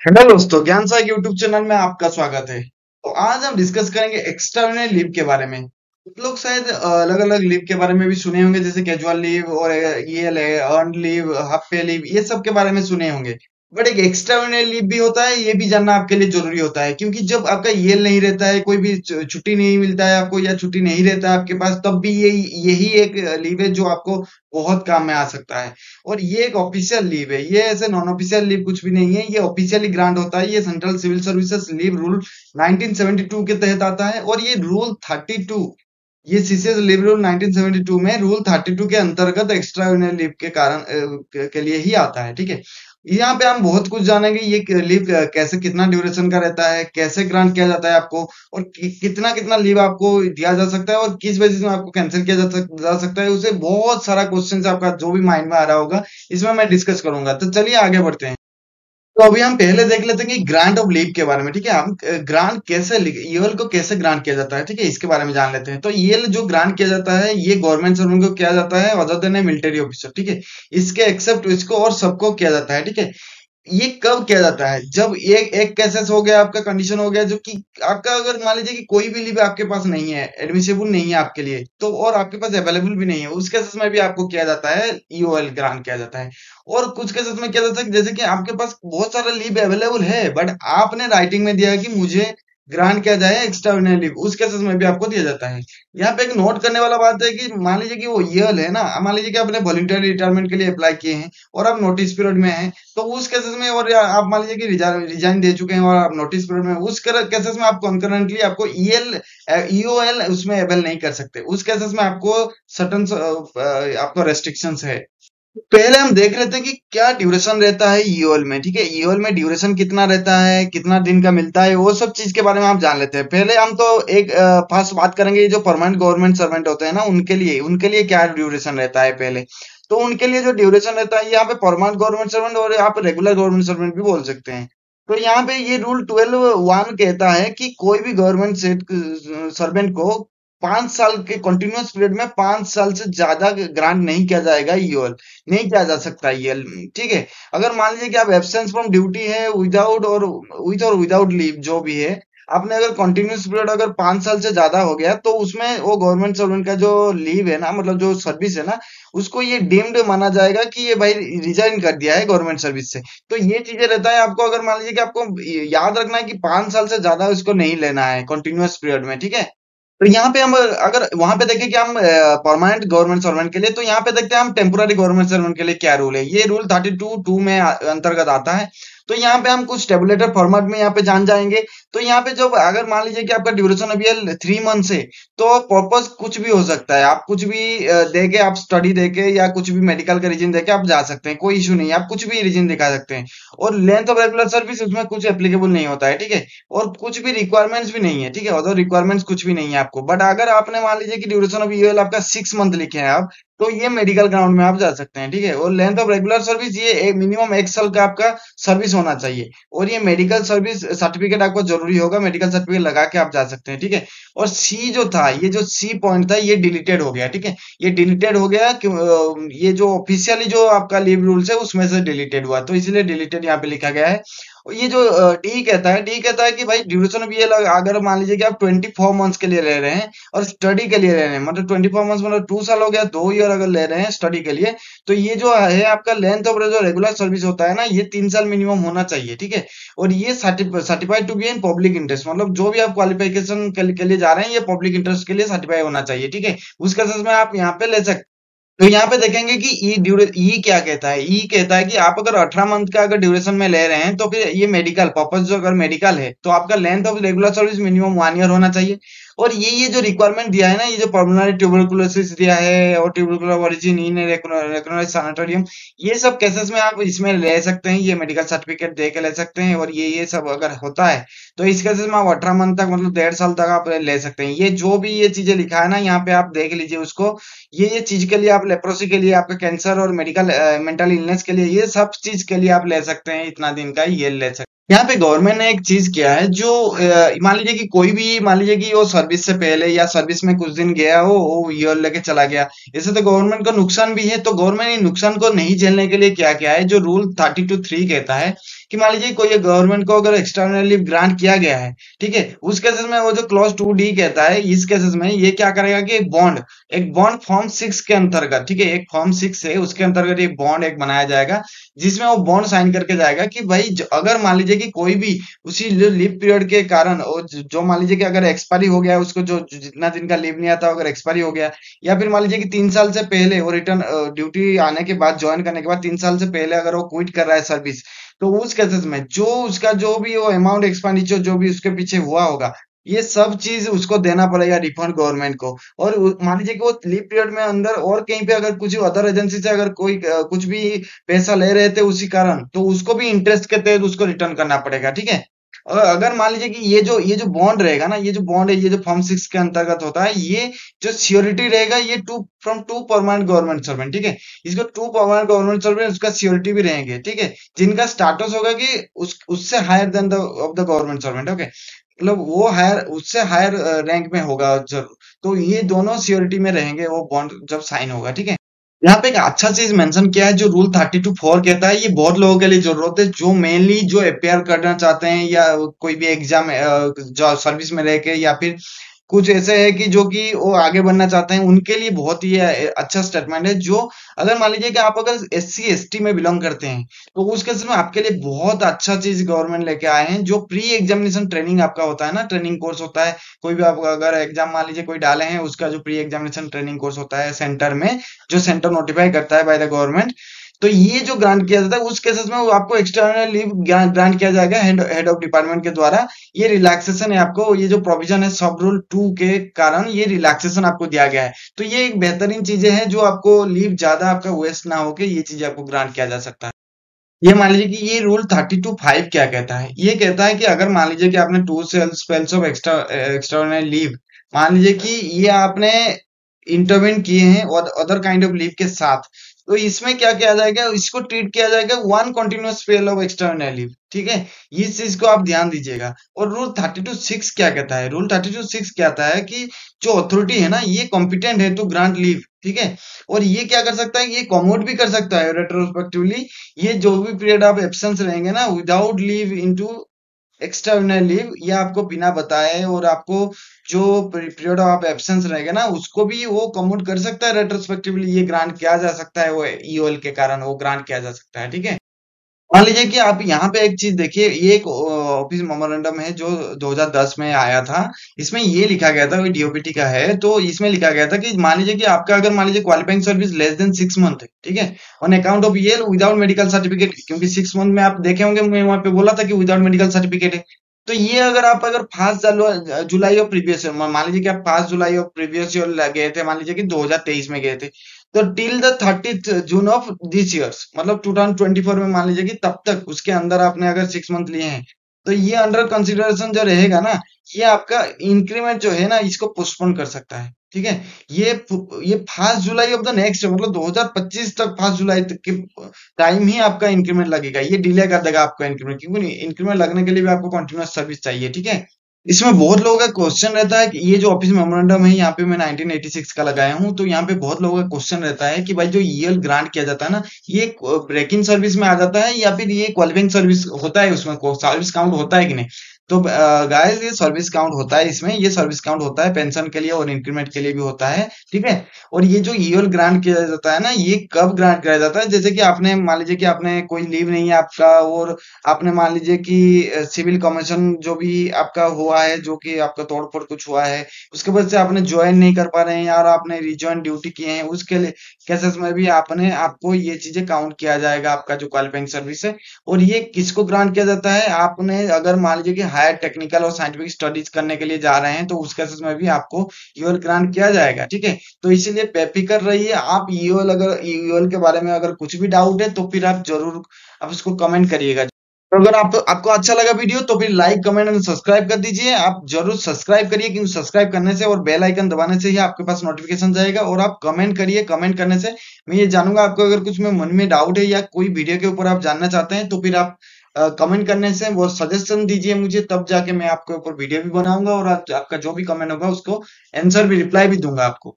Hello दोस्तों, ज्ञान सागर YouTube channel में आपका स्वागत है। तो आज हम डिस्कस करेंगे एक्स्ट्राऑर्डिनरी लीव के बारे में। कुछ लोग शायद अलग अलग लीव के बारे में भी सुने होंगे, जैसे कैजुअल लीव और ईएल है, अर्न लीव, हाफ पे लीव, ये सब के बारे में सुने होंगे। बट एक एक्स्ट्राऑर्डिनरी लीव भी होता है, ये भी जानना आपके लिए जरूरी होता है, क्योंकि जब आपका ईएल नहीं रहता है, कोई भी छुट्टी नहीं मिलता है आपको, या छुट्टी नहीं रहता है आपके पास, तब भी यही एक लीव है जो आपको बहुत काम में आ सकता है। और ये एक ऑफिशियल लीव है, ये ऐसे नॉन ऑफिशियल लीव कुछ भी नहीं है, ये ऑफिशियली ग्रांट होता है। ये central civil services leave rule 1972 के तहत आता है, और ये रूल 32, ये सीसीएस लीव रूल 1972 में रूल 32 के अंतर्गत एक्स्ट्रा ऑर्डिनरी लीव के कारण के लिए ही आता है। ठीक है, यहाँ पे हम बहुत कुछ जानेंगे। ये लीव कैसे, कितना ड्यूरेशन का रहता है, कैसे ग्रांट किया जाता है आपको, और कितना कितना लीव आपको दिया जा सकता है, और किस बेसिस में आपको कैंसिल किया जा सकता है। उसे बहुत सारा क्वेश्चन आपका जो भी माइंड में आ रहा होगा, इसमें मैं डिस्कस करूंगा। तो चलिए आगे बढ़ते हैं। तो अभी हम पहले देख लेते हैं कि ग्रांट ऑफ लीव के बारे में। ठीक है, हम ग्रांट कैसे, ईएल को कैसे ग्रांट किया जाता है, ठीक है, इसके बारे में जान लेते हैं। तो ईएल जो ग्रांट किया जाता है, ये गवर्नमेंट सर्वेंट को किया जाता है, अदर देन ए मिलिट्री ऑफिसर। ठीक है, इसके एक्सेप्ट इसको और सबको किया जाता है। ठीक है, ये कब किया जाता है, जब एक एक केसेस हो गया, आपका कंडीशन हो गया, जो कि आपका अगर मान लीजिए कि कोई भी लीव आपके पास नहीं है, एडमिसिबल नहीं है आपके लिए, तो और आपके पास अवेलेबल भी नहीं है, उस केसेस में भी आपको किया जाता है, ईओएल ग्रांट किया जाता है। और कुछ केसेस में किया जाता है, जैसे कि आपके पास बहुत सारा लीव अवेलेबल है, बट आपने राइटिंग में दिया है कि मुझे ग्रांट किया जाए एक्स्ट्रा ऑर्डिनरी लीव, उस केसेस में भी आपको दिया जाता है। यहाँ पे एक नोट करने वाला बात है कि मान लीजिए कि वो ईएल है ना, मान लीजिए कि आपने वॉलंटरी रिटायरमेंट के लिए अप्लाई किए हैं, और आप नोटिस पीरियड में हैं, तो उस केसेस में, और या आप मान लीजिए कि रिजाइन दे चुके हैं और आप नोटिस पीरियड में, उस केसेस में आप कंकरेंटली आपको ईएल ईओएल उसमें अवेल नहीं कर सकते। उस केसेस में आपको सर्टन आपको रेस्ट्रिक्शंस है। पहले हम देख लेते हैं कि क्या ड्यूरेशन रहता है ईओएल में। ठीक है, ईओएल में ड्यूरेशन कितना रहता है, कितना दिन का मिलता है, वो सब चीज के बारे में हम जान लेते हैं। पहले हम तो एक फर्स्ट बात करेंगे, जो परमानेंट गवर्नमेंट सर्वेंट होते हैं ना, उनके लिए क्या ड्यूरेशन रहता है पहले। तो उनके लिए जो ड्यूरेशन रहता है, यहाँ पे परमानेंट गवर्नमेंट सर्वेंट और आप रेगुलर गवर्नमेंट सर्वेंट भी बोल सकते हैं। तो यहाँ पे ये रूल 12(1) कहता है कि कोई भी गवर्नमेंट सर्वेंट को 5 साल के कंटिन्यूअस पीरियड में 5 साल से ज्यादा ग्रांट नहीं किया जाएगा ईओएल, नहीं किया जा सकता ईएल। ठीक है, अगर मान लीजिए कि आप एब्सेंस फ्रॉम ड्यूटी है, विदाउट लीव जो भी है, आपने अगर कंटिन्यूअस पीरियड अगर 5 साल से ज्यादा हो गया, तो उसमें वो गवर्नमेंट सर्वेंट का जो लीव है ना, मतलब जो सर्विस है ना, उसको ये डीम्ड माना जाएगा कि ये भाई रिजाइन कर दिया है गवर्नमेंट सर्विस से। तो ये चीजें रहता है आपको, अगर मान लीजिए कि आपको याद रखना है कि 5 साल से ज्यादा उसको नहीं लेना है कंटिन्यूअस पीरियड में। ठीक है, तो यहाँ पे हम अगर वहां पे देखें कि हम परमानेंट गवर्नमेंट सर्वेंट के लिए, तो यहाँ पे देखते हैं हम टेम्पोररी गवर्नमेंट सर्वेंट के लिए क्या रूल है। ये रूल 32(2) में अंतर्गत आता है। तो यहाँ पे हम कुछ टेबुलेटर फॉर्मेट में यहाँ पे जान जाएंगे। तो यहाँ पे जब अगर मान लीजिए कि आपका ड्यूरेशन अभी है 3 मंथ है, तो पर्पस कुछ भी हो सकता है। आप कुछ भी दे के, आप स्टडी दे के, या कुछ भी मेडिकल का रीजन दे के आप जा सकते हैं, कोई इशू नहीं है, आप कुछ भी रीजन दिखा सकते हैं। और लेंथ ऑफ रेगुलर सर्विस उसमें कुछ एप्लीकेबल नहीं होता है। ठीक है, और कुछ भी रिक्वायरमेंट्स भी नहीं है। ठीक है, अदर रिक्वायरमेंट्स कुछ भी नहीं है आपको। बट अगर आपने मान लीजिए कि ड्यूरेशन ऑफ ईएल आपका 6 मंथ लिखे हैं आप, तो ये मेडिकल ग्राउंड में आप जा सकते हैं। ठीक है, और लेंथ ऑफ रेगुलर सर्विस, ये मिनिमम 1 साल का आपका सर्विस होना चाहिए। और ये मेडिकल सर्विस सर्टिफिकेट आपको जरूरी होगा, मेडिकल सर्टिफिकेट लगा के आप जा सकते हैं। ठीक है, और सी जो था, ये जो सी पॉइंट था, ये डिलीटेड हो गया। ठीक है, ये डिलीटेड हो गया ये जो ऑफिशियली जो आपका लीव रूल्स है उसमें से डिलीटेड हुआ, तो इसलिए डिलीटेड यहाँ पे लिखा गया है। और ये जो डी कहता है कि भाई ड्यूरेशन ऑफ ये अगर मान लीजिए कि आप 24 मंथ्स के लिए ले रहे हैं, और स्टडी के लिए ले रहे हैं, मतलब 24 मंथ्स मतलब 2 साल हो गया, 2 ईयर अगर ले रहे हैं स्टडी के लिए, तो ये जो है आपका लेंथ ऑफ जो रेगुलर सर्विस होता है ना, ये 3 साल मिनिमम होना चाहिए। ठीक है, और ये certified to be in public interest, मतलब जो भी आप क्वालिफिकेशन के लिए जा रहे हैं, ये पब्लिक इंटरेस्ट के लिए सर्टिफाई होना चाहिए। ठीक है, उस केसेस में आप यहाँ पे ले सकते। तो यहाँ पे देखेंगे कि ई क्या कहता है। ई कहता है कि आप अगर 18 मंथ का अगर ड्यूरेशन में ले रहे हैं, तो फिर ये मेडिकल पर्पज, जो अगर मेडिकल है, तो आपका length of regular service minimum 1 year होना चाहिए। और ये जो रिक्वायरमेंट दिया है ना, ये जो पल्मोनरी ट्यूबरकुलोसिस दिया है, और ट्यूबरकुलर ओरिजिन इन रेकग्नाइज्ड सैनिटोरियम, ये सब केसेस में आप इसमें ले सकते हैं, ये मेडिकल सर्टिफिकेट दे के ले सकते हैं। और ये सब अगर होता है, तो इस केसेस में आप 18 मंथ तक, मतलब 1.5 साल तक आप ले सकते हैं। ये जो भी ये चीजें लिखा है ना, यहाँ पे आप देख लीजिए उसको। ये चीज के लिए, आप लेप्रोसी के लिए, आपका कैंसर और मेडिकल मेंटल इलनेस के लिए, ये सब चीज के लिए आप ले सकते हैं, इतना दिन का ये ले सकते हैं। यहाँ पे गवर्नमेंट ने एक चीज किया है, जो मान लीजिए कि कोई भी, मान लीजिए कि वो सर्विस से पहले या सर्विस में कुछ दिन गया हो, वो ईयर लेके चला गया, इससे तो गवर्नमेंट को नुकसान भी है। तो गवर्नमेंट इन नुकसान को नहीं झेलने के लिए क्या क्या है, जो रूल 32(3) कहता है कि मान लीजिए कोई गवर्नमेंट को अगर एक्स्ट्राऑर्डिनरी लीव ग्रांट किया गया है, ठीक है, उस केसेस में वो जो क्लॉज 2D कहता है, इस केसेस में ये क्या करेगा कि एक बॉन्ड फॉर्म 6 के अंतर्गत, ठीक है, एक फॉर्म 6 है उसके अंतर्गत एक बॉन्ड एक बनाया जाएगा, जिसमें वो बॉन्ड साइन करके जाएगा कि भाई अगर मान लीजिए कि कोई भी उसी लीव पीरियड के कारण, और जो मान लीजिए कि अगर एक्सपायरी हो गया है उसको, जो जितना दिन का लीव नहीं आता अगर एक्सपायरी हो गया, या फिर मान लीजिए कि 3 साल से पहले वो रिटर्न ड्यूटी आने के बाद, ज्वाइन करने के बाद 3 साल से पहले अगर वो क्विट कर रहा है सर्विस, तो उस केसेस में जो उसका जो भी वो अमाउंट एक्सपेंडिचर जो भी उसके पीछे हुआ होगा, ये सब चीज उसको देना पड़ेगा रिफंड गवर्नमेंट को। और मान लीजिए कि वो लीव पीरियड में अंदर और कहीं पे अगर कुछ अदर एजेंसी से अगर कोई कुछ भी पैसा ले रहे थे उसी कारण, तो उसको भी इंटरेस्ट के तहत उसको रिटर्न करना पड़ेगा, ठीक है। और अगर मान लीजिए कि ये जो बॉन्ड रहेगा ना, ये जो बॉन्ड है, ये जो फॉर्म 6 के अंतर्गत होता है, ये जो श्योरिटी रहेगा, ये टू परमानेंट गवर्नमेंट सर्वेंट, ठीक है। इसको टू परमानेंट गवर्नमेंट सर्वेंट उसका श्योरिटी भी रहेंगे, ठीक है, जिनका स्टाटस होगा कि उससे higher than the of the government servant, okay, मतलब वो हायर, उससे हायर रैंक में होगा जरूर। तो ये दोनों सियोरिटी में रहेंगे वो बॉन्ड जब साइन होगा, ठीक है। यहाँ पे एक अच्छा चीज मेंशन किया है, जो रूल 32(4) कहता है, ये बहुत लोगों के लिए जरूरत है, जो मेनली जो अपेयर करना चाहते हैं या कोई भी एग्जाम जो सर्विस में रह के, या फिर कुछ ऐसे है कि जो कि वो आगे बढ़ना चाहते हैं, उनके लिए बहुत ही अच्छा स्टेटमेंट है। जो अगर मान लीजिए कि आप अगर SC ST में बिलोंग करते हैं, तो उस केस में आपके लिए बहुत अच्छा चीज गवर्नमेंट लेके आए हैं, जो प्री एग्जामिनेशन ट्रेनिंग आपका होता है ना, ट्रेनिंग कोर्स होता है। कोई भी आप अगर एग्जाम मान लीजिए कोई डाले हैं, उसका जो प्री एग्जामिनेशन ट्रेनिंग कोर्स होता है सेंटर में, जो सेंटर नोटिफाई करता है बाय द गवर्नमेंट, तो ये जो ग्रांट किया जाता है उस केसेस में वो आपको एक्स्टर्नल लीव ग्रांट किया जाएगा हेड ऑफ डिपार्टमेंट के द्वारा। ये रिलैक्सेशन है आपको, ये जो प्रोविजन है सब रूल 2 के कारण ये रिलैक्सेशन आपको दिया गया है। तो ये एक बेहतरीन चीजें हैं, जो आपको लीव ज्यादा आपका वेस्ट ना होके ये चीजें आपको ग्रांट किया जा सकता है। ये मान लीजिए कि ये रूल 32(5) क्या कहता है, ये कहता है कि अगर मान लीजिए कि आपने 2 स्पेल्स ऑफ एक्स्ट्राऑर्डिनरी लीव, मान लीजिए कि ये आपने इंटरवेन किए हैं और अदर काइंड ऑफ लीव के साथ, तो इसमें क्या किया जाएगा, इसको ट्रीट किया जाएगा one continuous spell of external leave, ठीक है। इस चीज को आप ध्यान दीजिएगा। और रूल 32(6) क्या कहता है, रूल 32(6) कहता है कि जो अथॉरिटी है ना, ये कॉम्पिटेंट है टू ग्रांट लीव, ठीक है। और ये क्या कर सकता है, ये कॉमोड भी कर सकता है रेट्रोस्पेक्टिवली। ये जो भी पीरियड आप एब्सेंस रहेंगे ना without leave into extraordinary leave, ये आपको बिना बताए, और आपको जो पीरियड ऑफ एब्सेंस रहेगा ना उसको भी वो कम्यूट कर सकता है रेट्रोस्पेक्टिवली, ये ग्रांट किया जा सकता है, वो EOL के कारण वो ग्रांट किया जा सकता है, ठीक है। मान लीजिए कि आप यहाँ पे एक चीज देखिए, ये एक ऑफिस मेमोरेंडम है जो 2010 में आया था। इसमें ये लिखा गया था, DOPT का है, तो इसमें लिखा गया था कि मान लीजिए कि आपका अगर मान लीजिए qualifying service less than 6 month है, ठीक है, on account of EL without medical certificate, क्योंकि 6 मंथ में आप देखे होंगे मैं वहां पे बोला था कि विदाउट मेडिकल सर्टिफिकेट है। तो ये अगर 5 जुलाई ऑफ प्रीवियस ईयर, मान लीजिए कि आप 5 जुलाई ऑफ प्रीवियस ईयर गए थे, मान लीजिए कि 2023 में गए थे, तो till the 30th June of this years, मतलब 2024 में मान लीजिए कि तब तक उसके अंदर आपने अगर 6 मंथ लिए हैं, तो ये अंडर कंसिडरेशन जो रहेगा ना, ये आपका इंक्रीमेंट जो है ना, इसको पोस्टपोन कर सकता है, ठीक है। ये 5 जुलाई ऑफ द नेक्स्ट, मतलब 2025 तक, 5 जुलाई तक के टाइम ही आपका इंक्रीमेंट लगेगा, ये डिले कर देगा आपका इंक्रीमेंट, क्योंकि इंक्रीमेंट लगने के लिए भी आपको कंटिन्यूअस सर्विस चाहिए, ठीक है। इसमें बहुत लोगों का क्वेश्चन रहता है कि ये जो ऑफिस मेमोरेंडम है, यहाँ पे मैं 1986 का लगाया हूँ, तो यहाँ पे बहुत लोगों का क्वेश्चन रहता है कि भाई जो EL ग्रांट किया जाता है ना, ये ब्रेक इन सर्विस में आ जाता है या फिर ये क्वालिफाइंग सर्विस होता है, उसमें सर्विस काउंट होता है कि नहीं। तो गाइस, ये सर्विस काउंट होता है, इसमें ये सर्विस काउंट होता है, पेंशन के लिए और इंक्रीमेंट के लिए भी होता है, ठीक है। और ये जो EL ग्रांट किया जाता है ना, ये कब ग्रांट किया जाता है, जैसे कि आपने मान लीजिए कि आपने कोई लीव नहीं है आपका, और आपने मान लीजिए कि सिविल कमीशन जो भी आपका हुआ है, जो कि आपका तोड़ फोड़ कुछ हुआ है, उसके वजह से आपने ज्वाइन नहीं कर पा रहे हैं, यार आपने रिज्वाइन ड्यूटी किए हैं, उसके लिए केसेस में भी आपको ये चीजें काउंट किया जाएगा, आपका जो क्वालिफाइंग सर्विस है। और ये किसको ग्रांट किया जाता है, आपने अगर मान लीजिए कि हायर टेक्निकल और साइंटिफिक स्टडीज करने के लिए जा रहे हैं, तो उस केसेस में भी आपको EOL ग्रांट किया जाएगा, ठीक है। तो इसीलिए बेफिक्र रहिए आप। EOL के बारे में अगर कुछ भी डाउट है, तो फिर आप जरूर आप उसको कमेंट करिएगा। तो अगर आपको अच्छा लगा वीडियो, तो फिर लाइक, कमेंट एंड सब्सक्राइब कर दीजिए। आप जरूर सब्सक्राइब करिए, क्योंकि सब्सक्राइब करने से और बेल आइकन दबाने से ही आपके पास नोटिफिकेशन जाएगा। और आप कमेंट करिए, कमेंट करने से मैं ये जानूंगा आपको अगर कुछ में मन में डाउट है या कोई वीडियो के ऊपर आप जानना चाहते हैं, तो फिर आप कमेंट करने से वो सजेशन दीजिए मुझे, तब जाके मैं आपके ऊपर वीडियो भी बनाऊंगा, और आपका जो भी कमेंट होगा उसको आंसर भी, रिप्लाई भी दूंगा आपको।